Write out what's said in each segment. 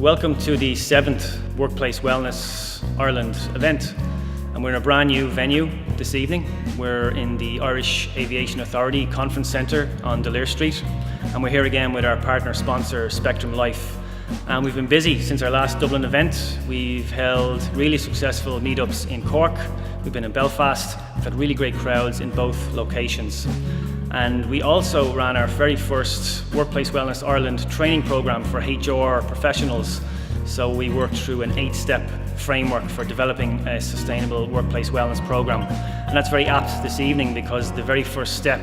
Welcome to the 7th Workplace Wellness Ireland event. And we're in a brand new venue this evening. We're in the Irish Aviation Authority Conference Centre on Delir Street. And we're here again with our partner sponsor, Spectrum.Life. And we've been busy since our last Dublin event. We've held really successful meetups in Cork. We've been in Belfast. We've had really great crowds in both locations. And we also ran our very first Workplace Wellness Ireland training programme for HR professionals. So we worked through an 8-step framework for developing a sustainable workplace wellness programme. And that's very apt this evening because the very first step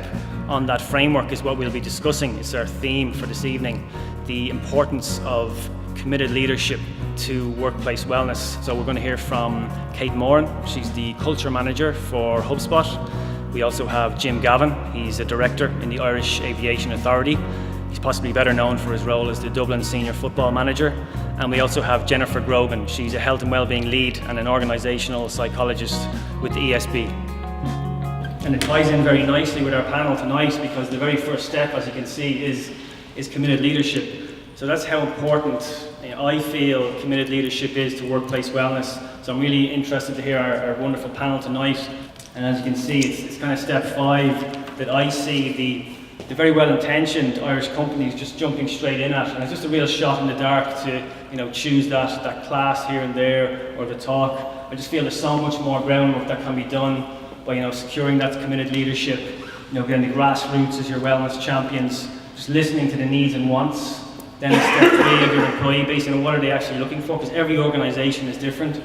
on that framework is what we'll be discussing. It's our theme for this evening, the importance of committed leadership to workplace wellness. So we're going to hear from Kate Moran. She's the culture manager for HubSpot. We also have Gavin. He's a director in the Irish Aviation Authority. He's possibly better known for his role as the Dublin senior football manager. And we also have Jennifer Grogan. She's a health and wellbeing lead and an organisational psychologist with the ESB. And it ties in very nicely with our panel tonight because the very first step, as you can see, is committed leadership. So that's how important I feel committed leadership is to workplace wellness. So I'm really interested to hear our wonderful panel tonight. And as you can see, it's kind of step 5 that I see the very well-intentioned Irish companies just jumping straight in at. And it's just a real shot in the dark to choose that class here and there or the talk. I just feel there's so much more groundwork that can be done by securing that committed leadership, getting the grassroots as your wellness champions, just listening to the needs and wants. Then step 3 of your employee base, what are they actually looking for? Because every organisation is different.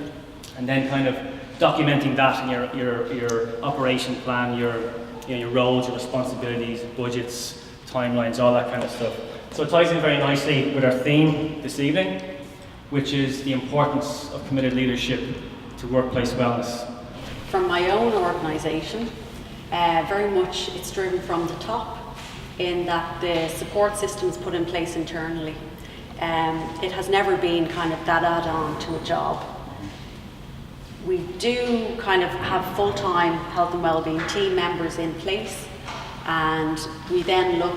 And then kind of documenting that in your operation plan, your roles, your responsibilities, budgets, timelines, all that kind of stuff. So it ties in very nicely with our theme this evening, which is the importance of committed leadership to workplace wellness. From my own organisation, very much it's driven from the top in that the support system is put in place internally. It has never been kind of that add-on to a job. We do kind of have full-time health and wellbeing team members in place, and we then look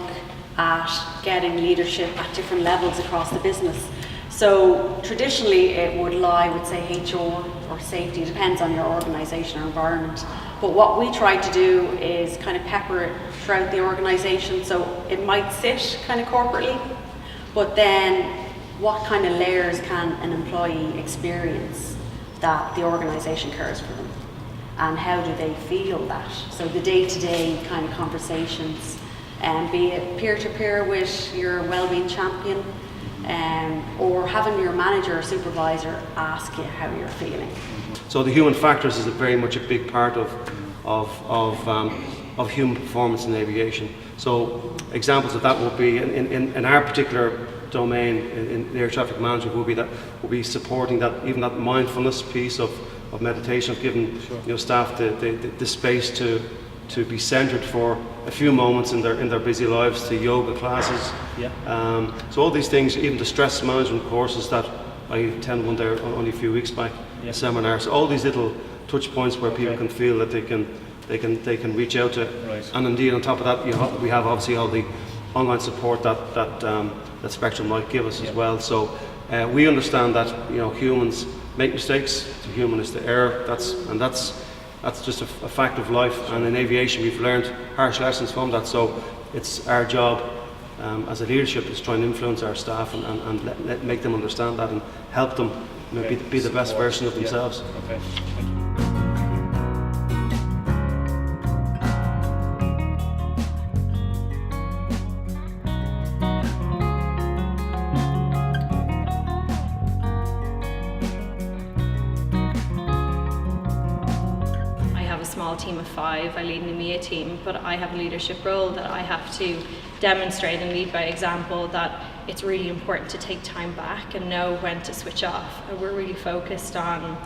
at getting leadership at different levels across the business. So traditionally it would lie with, say, HR or safety. It depends on your organisation or environment. But what we try to do is kind of pepper it throughout the organisation. So it might sit kind of corporately, but then what kind of layers can an employee experience that the organisation cares for them, and how do they feel that? So the day-to-day kind of conversations, be it peer-to-peer with your wellbeing champion, or having your manager or supervisor ask you how you're feeling. So the human factors is very much a big part of human performance in aviation. So examples of that would be in our particular domain in air traffic management will be supporting that mindfulness piece of meditation, of giving staff the space to be centered for a few moments in their busy lives, to yoga classes. So all these things, even the stress management courses that I attended one there only a few weeks back, seminars. So all these little touch points where people can feel that they can reach out to. Right. And indeed, on top of that, we have obviously all the online support that Spectrum.Life give us as well. So we understand that humans make mistakes. The human is the error. That's just a fact of life. And in aviation, we've learned harsh lessons from that. So it's our job as a leadership is trying to influence our staff and make them understand that and help them be the best version of themselves. Okay. Small team of 5. I lead an EMEA team, but I have a leadership role that I have to demonstrate and lead by example that it's really important to take time back and know when to switch off. And we're really focused on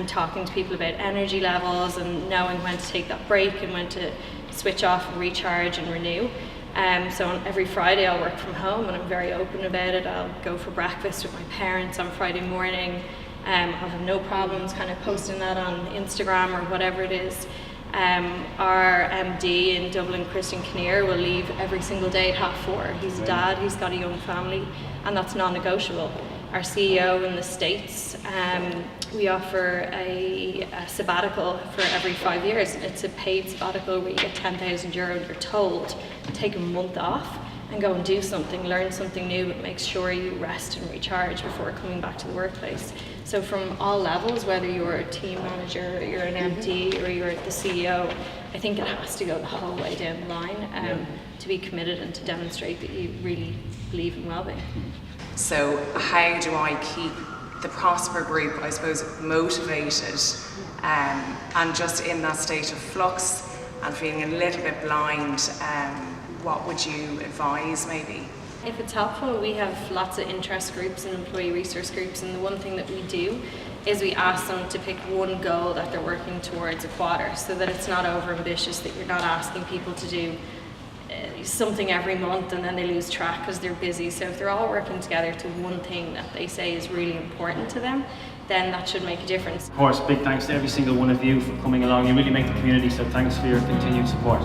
talking to people about energy levels and knowing when to take that break and when to switch off and recharge and renew. So on every Friday I'll work from home and I'm very open about it. I'll go for breakfast with my parents on Friday morning. I'll have no problems kind of posting that on Instagram or whatever it is. Our MD in Dublin, Christian Kinnear, will leave every single day at 4:30. He's a dad, he's got a young family, and that's non-negotiable. our CEO in the States, we offer a sabbatical for every 5 years. It's a paid sabbatical where you get €10,000. You're told take a month off and go and do something, learn something new, but make sure you rest and recharge before coming back to the workplace. So from all levels, whether you're a team manager, or you're an MD, or you're the CEO, I think it has to go the whole way down the line to be committed and to demonstrate that you really believe in wellbeing. So how do I keep the Prosper group, I suppose, motivated and just in that state of flux and feeling a little bit blind? What would you advise maybe? If it's helpful, we have lots of interest groups and employee resource groups, and the one thing that we do is we ask them to pick one goal that they're working towards a quarter, so that it's not over ambitious, that you're not asking people to do something every month and then they lose track because they're busy. So if they're all working together to one thing that they say is really important to them, then that should make a difference. Of course, big thanks to every single one of you for coming along. You really make the community, so thanks for your continued support.